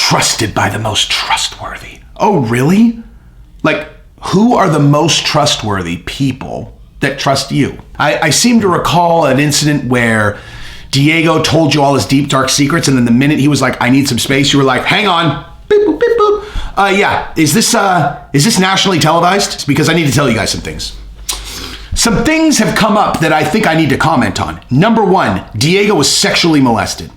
trusted by the most trustworthy. Oh, really? Like, who are the most trustworthy people that trust you? I seem to recall an incident where Diego told you all his deep, dark secrets, and then the minute he was like, I need some space, you were like, hang on. Beep, boop, beep, boop. Yeah, is this nationally televised? Because I need to tell you guys some things. Some things have come up that I think I need to comment on. Number one, Diego was sexually molested.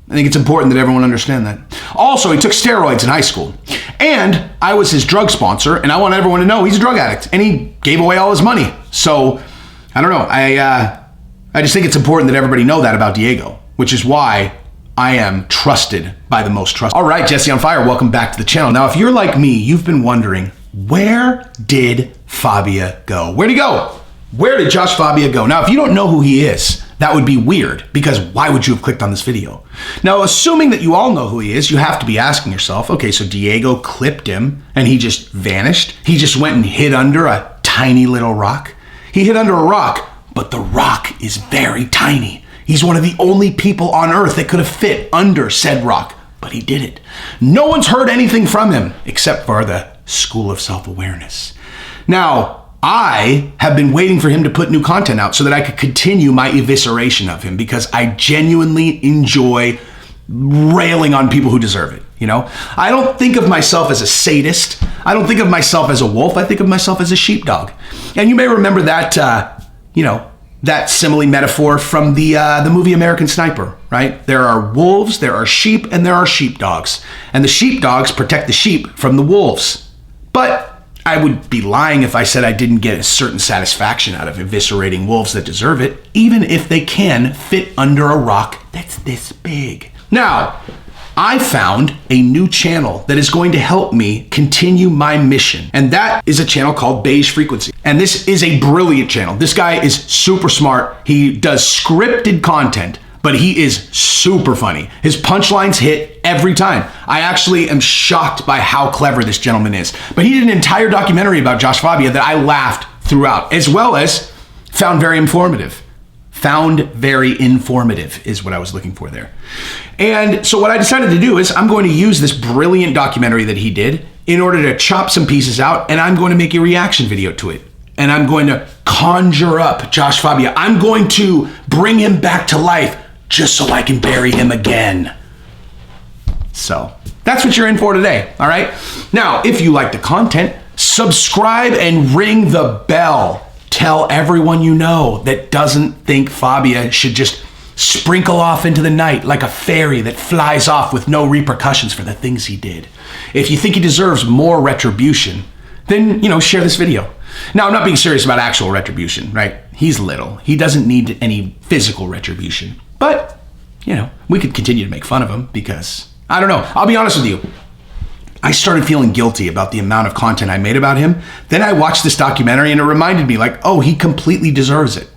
I think it's important that everyone understand that. Also, he took steroids in high school. And I was his drug sponsor, and I want everyone to know he's a drug addict, and he gave away all his money. So, I don't know. I just think it's important that everybody know that about Diego, which is why I am trusted by the most trusted. All right, Jesse on Fire, welcome back to the channel. Now, if you're like me, you've been wondering, where did Fabia go? Where'd he go? Where did Josh Fabia go? Now, if you don't know who he is, that would be weird, because why would you have clicked on this video? Now, assuming that you all know who he is, you have to be asking yourself, okay, so Diego clipped him and he just vanished? He just went and hid under a tiny little rock? He hid under a rock, but the rock is very tiny. He's one of the only people on earth that could have fit under said rock, but he did it. No one's heard anything from him except for the School of Self-Awareness. Now, I have been waiting for him to put new content out so that I could continue my evisceration of him, because I genuinely enjoy railing on people who deserve it. You know, I don't think of myself as a sadist. I don't think of myself as a wolf. I think of myself as a sheepdog. And you may remember that, that simile metaphor from the movie American Sniper, right? There are wolves, there are sheep, and there are sheepdogs. And the sheepdogs protect the sheep from the wolves. But I would be lying if I said I didn't get a certain satisfaction out of eviscerating wolves that deserve it, even if they can fit under a rock that's this big. Now, I found a new channel that is going to help me continue my mission, and that is a channel called Beige Frequency. And this is a brilliant channel. This guy is super smart. He does scripted content, but he is super funny. His punchlines hit every time. I actually am shocked by how clever this gentleman is. But he did an entire documentary about Josh Fabia that I laughed throughout, as well as found very informative. Found very informative is what I was looking for there. And so what I decided to do is I'm going to use this brilliant documentary that he did in order to chop some pieces out, and I'm going to make a reaction video to it. And I'm going to conjure up Josh Fabia. I'm going to bring him back to life just so I can bury him again. So that's what you're in for today, all right? Now, if you like the content, subscribe and ring the bell. Tell everyone you know that doesn't think Fabia should just sprinkle off into the night like a fairy that flies off with no repercussions for the things he did. If you think he deserves more retribution, then, share this video. Now, I'm not being serious about actual retribution, right? He's little. He doesn't need any physical retribution. But, we could continue to make fun of him because, I don't know. I'll be honest with you. I started feeling guilty about the amount of content I made about him. Then I watched this documentary and it reminded me he completely deserves it.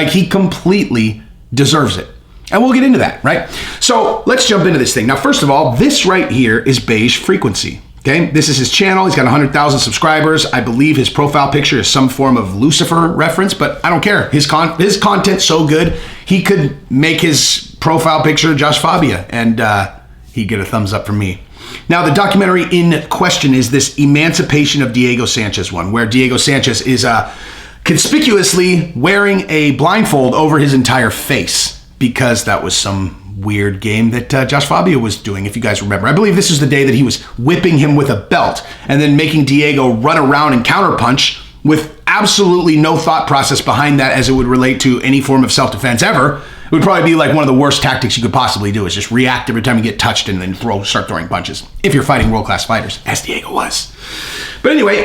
He completely deserves it. And we'll get into that, right? So let's jump into this thing. Now, first of all, this right here is Beige Frequency. Okay, this is his channel. He's got 100,000 subscribers. I believe his profile picture is some form of Lucifer reference, but I don't care. His content's so good, he could make his profile picture Josh Fabia, and he'd get a thumbs up from me. Now, the documentary in question is this Emancipation of Diego Sanchez one, where Diego Sanchez is conspicuously wearing a blindfold over his entire face, because that was some weird game that Josh Fabia was doing, if you guys remember. I believe this is the day that he was whipping him with a belt and then making Diego run around and counterpunch with absolutely no thought process behind that as it would relate to any form of self-defense ever. It would probably be like one of the worst tactics you could possibly do, is just react every time you get touched and then start throwing punches, if you're fighting world-class fighters, as Diego was. But anyway,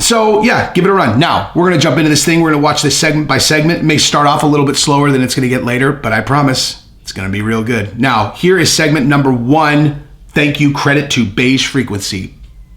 so yeah, give it a run. Now, we're going to jump into this thing. We're going to watch this segment by segment. It may start off a little bit slower than it's going to get later, but I promise it's going to be real good. Now, here is segment number 1. Thank you, credit to Beige Frequency.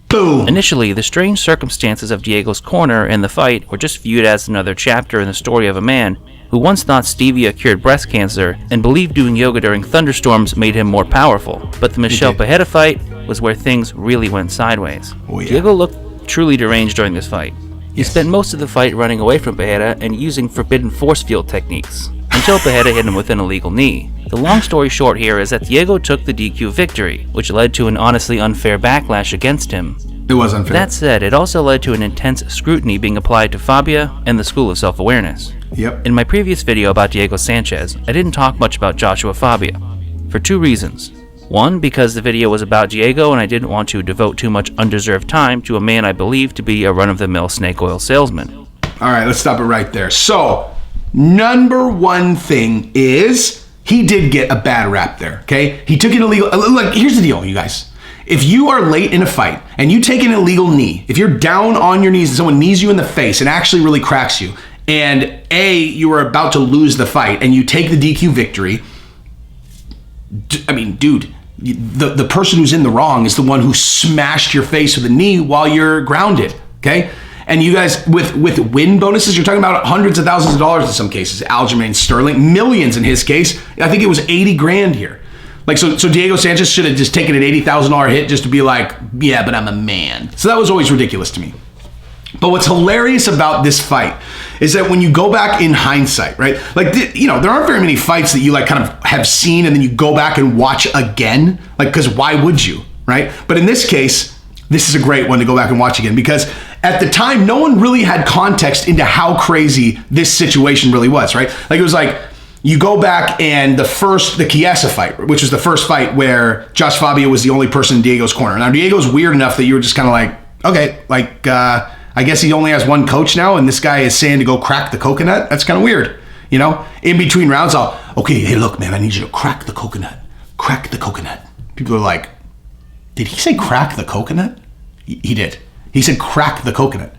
Boom! Initially, the strange circumstances of Diego's corner in the fight were just viewed as another chapter in the story of a man who once thought stevia cured breast cancer and believed doing yoga during thunderstorms made him more powerful. But the Michelle Pejeda fight was where things really went sideways. Oh, yeah. Diego looked truly deranged during this fight. He spent most of the fight running away from Pejeda and using forbidden force field techniques. until Pena hit him with an illegal knee. The long story short here is that Diego took the DQ victory, which led to an honestly unfair backlash against him. It was unfair. That said, it also led to an intense scrutiny being applied to Fabia and the School of Self-Awareness. Yep. In my previous video about Diego Sanchez, I didn't talk much about Joshua Fabia, for two reasons. One, because the video was about Diego and I didn't want to devote too much undeserved time to a man I believe to be a run-of-the-mill snake oil salesman. All right, let's stop it right there. So, number one thing is he did get a bad rap there, okay? He took an illegal... Look, here's the deal, you guys. If you are late in a fight and you take an illegal knee, if you're down on your knees and someone knees you in the face and actually really cracks you, and you are about to lose the fight and you take the DQ victory, I mean, dude, the person who's in the wrong is the one who smashed your face with a knee while you're grounded, okay? And you guys, with win bonuses, you're talking about hundreds of thousands of dollars in some cases. Aljamain Sterling, millions in his case. I think it was 80 grand here. Like, so Diego Sanchez should have just taken an $80,000 hit just to be like, yeah, but I'm a man. So that was always ridiculous to me. But what's hilarious about this fight is that when you go back in hindsight, right? Like, there aren't very many fights that you like kind of have seen and then you go back and watch again. Like, because why would you, right? But in this case, this is a great one to go back and watch again because at the time, no one really had context into how crazy this situation really was, right? Like, it was like, you go back and the Chiesa fight, which was the first fight where Josh Fabia was the only person in Diego's corner. Now, Diego's weird enough that you were just kind of like, okay, like, I guess he only has one coach now, and this guy is saying to go crack the coconut. That's kind of weird, you know? In between rounds, okay, hey, look, man, I need you to crack the coconut. Crack the coconut. People are like, did he say crack the coconut? He did. He said crack the coconut.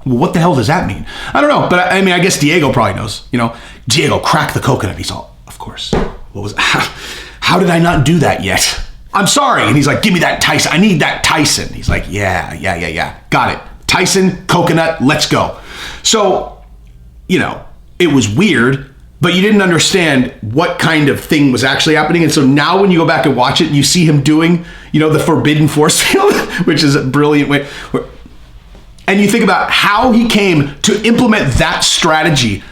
Well, what the hell does that mean? I don't know, but I mean, I guess Diego probably knows, you know? Diego, crack the coconut. He's all, of course. How did I not do that yet? I'm sorry. And he's like, give me that Tyson. I need that Tyson. He's like, yeah. Got it. Tyson, coconut, let's go. So, it was weird, but you didn't understand what kind of thing was actually happening. And so now when you go back and watch it, you see him doing, the forbidden force field, which is a brilliant way. And you think about how he came to implement that strategy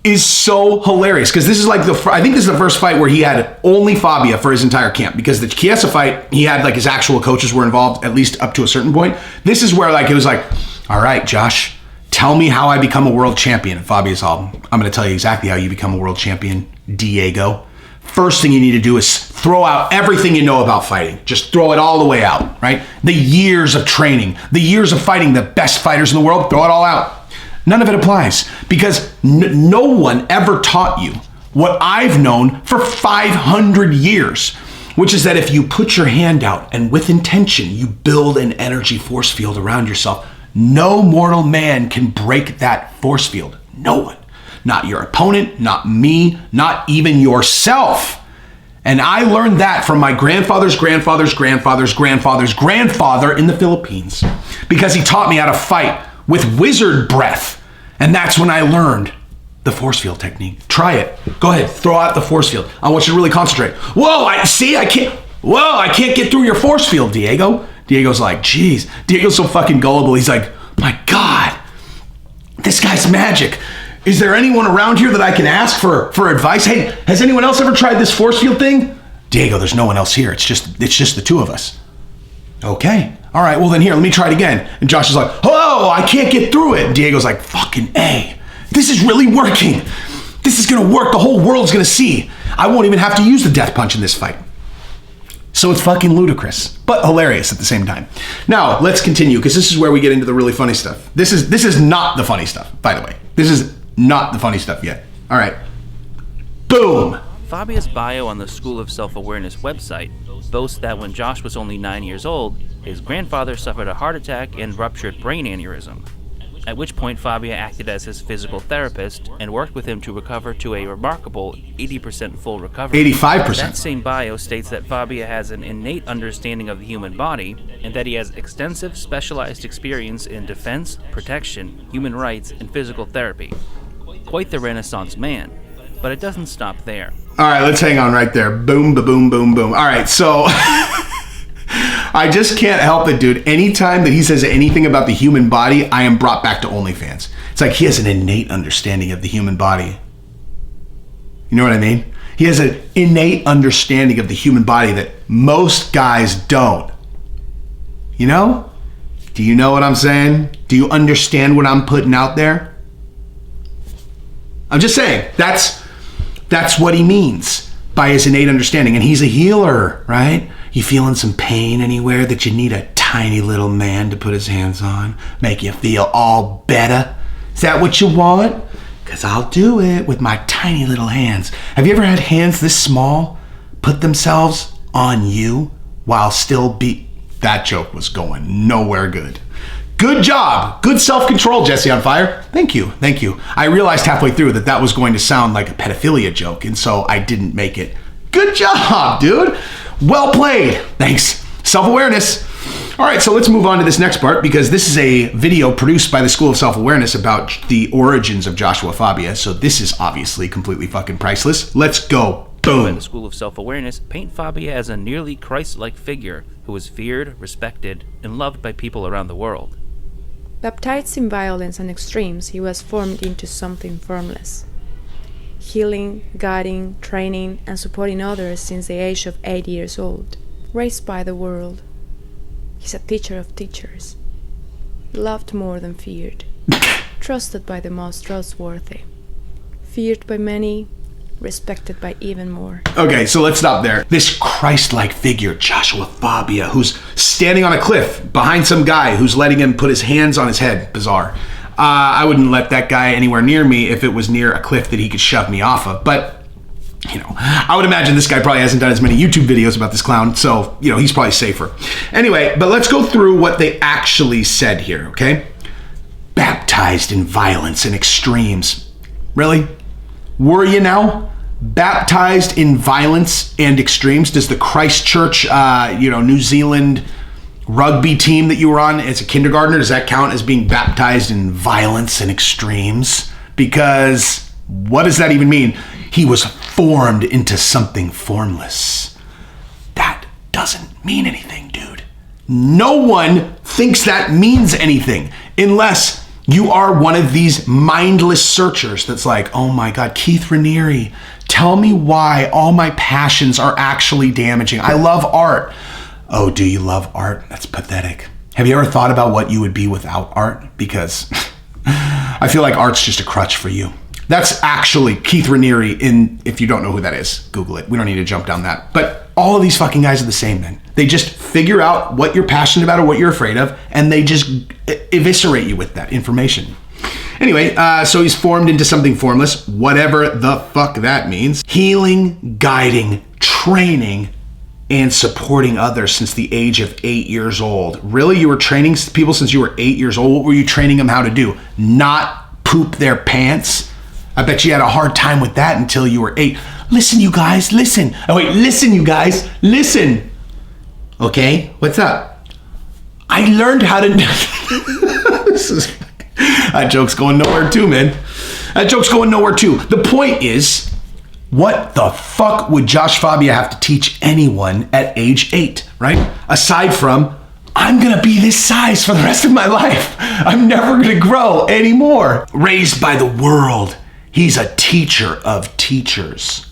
is so hilarious. Because this is like I think this is the first fight where he had only Fabia for his entire camp. Because the Chiesa fight, he had like his actual coaches were involved, at least up to a certain point. This is where like it was like, all right, Josh, tell me how I become a world champion. And Fabia's all, I'm going to tell you exactly how you become a world champion, Diego. First thing you need to do is throw out everything you know about fighting. Just throw it all the way out, right? The years of training, the years of fighting the best fighters in the world, throw it all out. None of it applies because no one ever taught you what I've known for 500 years, which is that if you put your hand out and with intention, you build an energy force field around yourself, no mortal man can break that force field. No one. Not your opponent, not me, not even yourself. And I learned that from my grandfather's grandfather's grandfather's grandfather's grandfather in the Philippines because he taught me how to fight with wizard breath. And that's when I learned the force field technique. Try it. Go ahead, throw out the force field. I want you to really concentrate. I can't get through your force field, Diego. Diego's like, geez. Diego's so fucking gullible. He's like, my God, this guy's magic. Is there anyone around here that I can ask for advice? Hey, has anyone else ever tried this force field thing? Diego, there's no one else here. It's just the two of us. Okay. All right, well then here, let me try it again. And Josh is like, oh, I can't get through it. And Diego's like, fucking A. This is really working. This is gonna work. The whole world's gonna see. I won't even have to use the death punch in this fight. So it's fucking ludicrous, but hilarious at the same time. Now, let's continue, because this is where we get into the really funny stuff. This is not the funny stuff, by the way. This is not the funny stuff yet. All right. Boom. Fabia's bio on the School of Self-Awareness website boasts that when Josh was only 9 years old, his grandfather suffered a heart attack and ruptured brain aneurysm, at which point Fabia acted as his physical therapist and worked with him to recover to a remarkable 80% full recovery. 85%. That same bio states that Fabia has an innate understanding of the human body and that he has extensive specialized experience in defense, protection, human rights, and physical therapy. Quite the Renaissance man. But it doesn't stop there. All right, let's hang on right there. Boom, ba-boom, boom, boom. All right, so I just can't help it, dude. Anytime that he says anything about the human body, I am brought back to OnlyFans. It's like he has an innate understanding of the human body. You know what I mean? He has an innate understanding of the human body that most guys don't. You know? Do you know what I'm saying? Do you understand what I'm putting out there? I'm just saying, that's what he means by his innate understanding. And he's a healer, right? You feeling some pain anywhere that you need a tiny little man to put his hands on? Make you feel all better? Is that what you want? Because I'll do it with my tiny little hands. Have you ever had hands this small put themselves on you while still That joke was going nowhere good. Good job. Good self-control, Jesse on Fire. Thank you. I realized halfway through that was going to sound like a pedophilia joke, and so I didn't make it. Good job, dude. Well played. Thanks. Self-awareness. All right, so let's move on to this next part, because this is a video produced by the School of Self-Awareness about the origins of Joshua Fabia, so this is obviously completely fucking priceless. Let's go. Boom. By the School of Self-Awareness paint Fabia as a nearly Christ-like figure who was feared, respected, and loved by people around the world. Baptized in violence and extremes, he was formed into something formless. Healing, guiding, training, and supporting others since the age of 8 years old. Raised by the world. He's a teacher of teachers. Loved more than feared. Trusted by the most trustworthy. Feared by many, respected by even more. Okay, so let's stop there. This Christ-like figure, Joshua Fabia, who's standing on a cliff behind some guy who's letting him put his hands on his head. Bizarre. I wouldn't let that guy anywhere near me if it was near a cliff that he could shove me off of. But, you know, I would imagine this guy probably hasn't done as many YouTube videos about this clown, so, you know, he's probably safer. Anyway, but let's go through what they actually said here, okay? Baptized in violence and extremes. Really? Were you now? Baptized in violence and extremes? Does the Christchurch, New Zealand rugby team that you were on as a kindergartner, does that count as being baptized in violence and extremes? Because what does that even mean? He was formed into something formless. That doesn't mean anything, dude. No one thinks that means anything unless you are one of these mindless searchers that's like, oh my God, Keith Raniere, tell me why all my passions are actually damaging. I love art. Oh, do you love art? That's pathetic. Have you ever thought about what you would be without art? Because I feel like art's just a crutch for you. That's actually Keith Raniere if you don't know who that is, Google it. We don't need to jump down that. But all of these fucking guys are the same, man. They just figure out what you're passionate about or what you're afraid of, and they just eviscerate you with that information. Anyway, so he's formed into something formless, whatever the fuck that means. Healing, guiding, training, and supporting others since the age of 8 years old. Really? You were training people since you were 8 years old? What were you training them how to do? Not poop their pants? I bet you had a hard time with that until you were 8. Listen, you guys, listen. Oh, wait, listen, you guys, listen. Okay, what's up? I learned how to... That joke's going nowhere too, man. That joke's going nowhere too. The point is, what the fuck would Josh Fabia have to teach anyone at age 8, right? Aside from, I'm gonna be this size for the rest of my life. I'm never gonna grow anymore. Raised by the world. He's a teacher of teachers.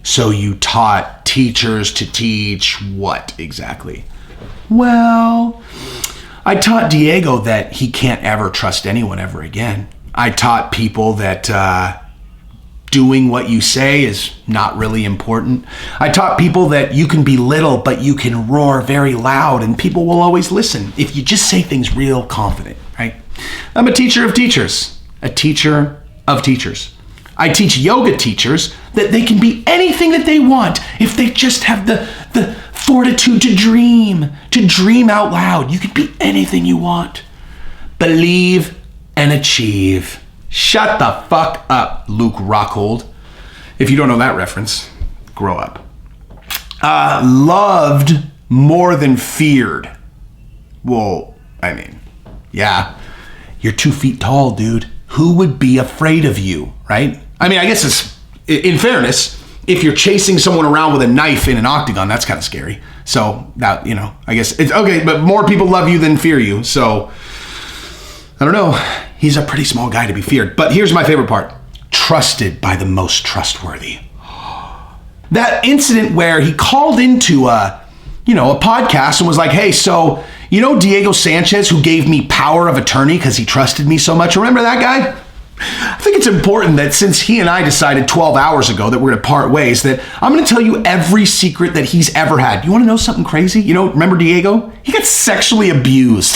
So you taught teachers to teach what exactly? Well, I taught Diego that he can't ever trust anyone ever again. I taught people that doing what you say is not really important. I taught people that you can be little, but you can roar very loud and people will always listen if you just say things real confident, right? I'm a teacher of teachers. A teacher of teachers. I teach yoga teachers that they can be anything that they want if they just have the fortitude to dream out loud. You can be anything you want. Believe and achieve. Shut the fuck up, Luke Rockhold. If you don't know that reference, grow up. Loved more than feared. Well, I mean, yeah, you're 2 feet tall, dude. Who would be afraid of you, right? I mean, I guess it's, in fairness, if you're chasing someone around with a knife in an octagon, that's kind of scary. So that, I guess it's okay, but more people love you than fear you. So I don't know. He's a pretty small guy to be feared. But here's my favorite part. trusted by the most trustworthy. That incident where he called into a podcast and was like, hey, so, Diego Sanchez, who gave me power of attorney because he trusted me so much. Remember that guy? I think it's important that since he and I decided 12 hours ago that we're going to part ways, that I'm going to tell you every secret that he's ever had. You want to know something crazy? Remember Diego? He got sexually abused.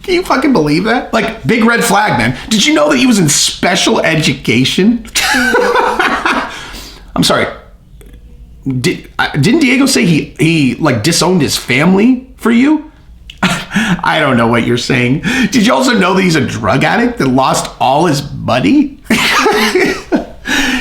Can you fucking believe that? Like, big red flag, man. Did you know that he was in special education? I'm sorry. Didn't Diego say he disowned his family for you? I don't know what you're saying. Did you also know that he's a drug addict that lost all his money?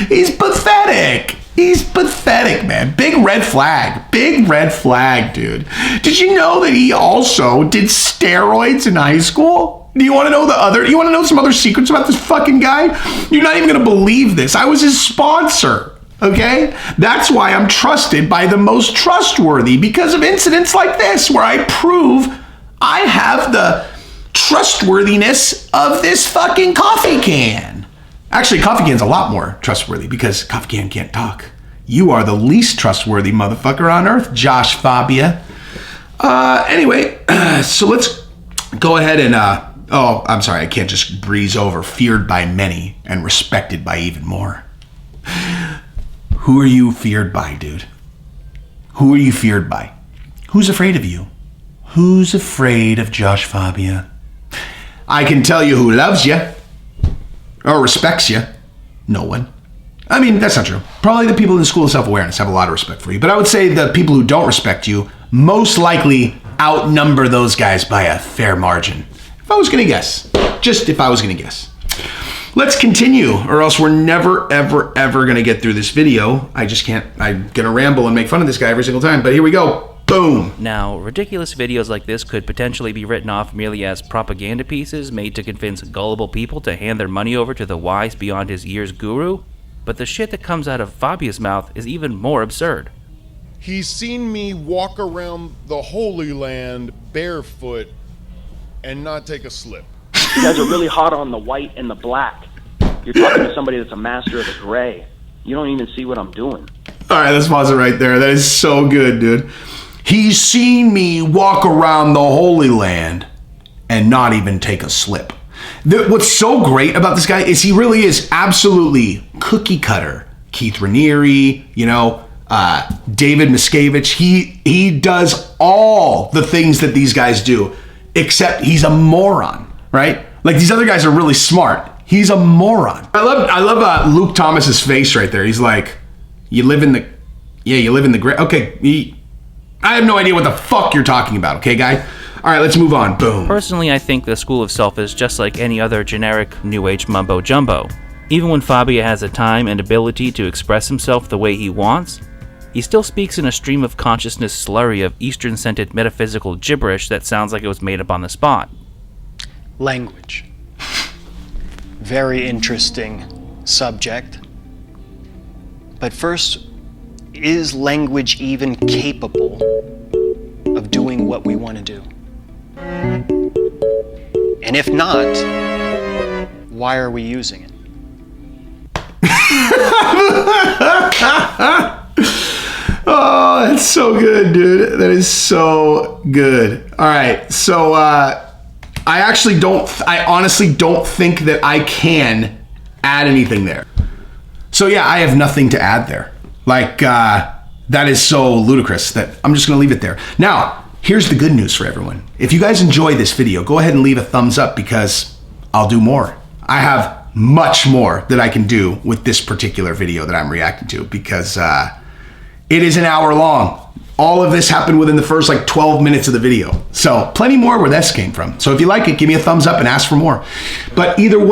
He's pathetic. He's pathetic, man. Big red flag. Big red flag, dude. Did you know that he also did steroids in high school? Do you want to know some other secrets about this fucking guy? You're not even going to believe this. I was his sponsor. Okay? That's why I'm trusted by the most trustworthy, because of incidents like this where I prove I have the trustworthiness of this fucking coffee can. Actually, coffee can's a lot more trustworthy because coffee can can't talk. You are the least trustworthy motherfucker on earth, Josh Fabia. Anyway, so let's go ahead and, I'm sorry, I can't just breeze over. Feared by many and respected by even more. Who are you feared by, dude? Who are you feared by? Who's afraid of you? Who's afraid of Josh Fabia? I can tell you who loves you or respects you. No one. I mean, that's not true. Probably the people in the School of Self-Awareness have a lot of respect for you. But I would say the people who don't respect you most likely outnumber those guys by a fair margin. If I was going to guess. Just if I was going to guess. Let's continue, or else we're never, ever, ever going to get through this video. I just can't. I'm going to ramble and make fun of this guy every single time. But here we go. Boom. Now, ridiculous videos like this could potentially be written off merely as propaganda pieces made to convince gullible people to hand their money over to the wise beyond his years guru. But the shit that comes out of Fabia's mouth is even more absurd. He's seen me walk around the Holy Land barefoot and not take a slip. You guys are really hot on the white and the black. You're talking to somebody that's a master of the gray. You don't even see what I'm doing. All right, let's pause it right there. That is so good, dude. He's seen me walk around the Holy Land and not even take a slip. What's so great about this guy is he really is absolutely cookie cutter. Keith Raniere, David Miscavige. He does all the things that these guys do, except he's a moron, right? Like, these other guys are really smart. He's a moron. I love Luke Thomas's face right there. He's like, you live in the great. Okay, I have no idea what the fuck you're talking about, okay, guy? All right, let's move on. Boom. Personally, I think the School of Self is just like any other generic New Age mumbo-jumbo. Even when Fabia has the time and ability to express himself the way he wants, he still speaks in a stream of consciousness slurry of Eastern-scented metaphysical gibberish that sounds like it was made up on the spot. Language. Very interesting subject. But first, is language even capable of doing what we want to do? And if not, why are we using it? Oh, that's so good, dude. That is so good. All right, so I honestly don't think that I can add anything there. So yeah, I have nothing to add there. Like, that is so ludicrous that I'm just going to leave it there. Now, here's the good news for everyone. If you guys enjoy this video, go ahead and leave a thumbs up because I'll do more. I have much more that I can do with this particular video that I'm reacting to because it is an hour long. All of this happened within the first 12 minutes of the video. So plenty more where this came from. So if you like it, give me a thumbs up and ask for more. But either way,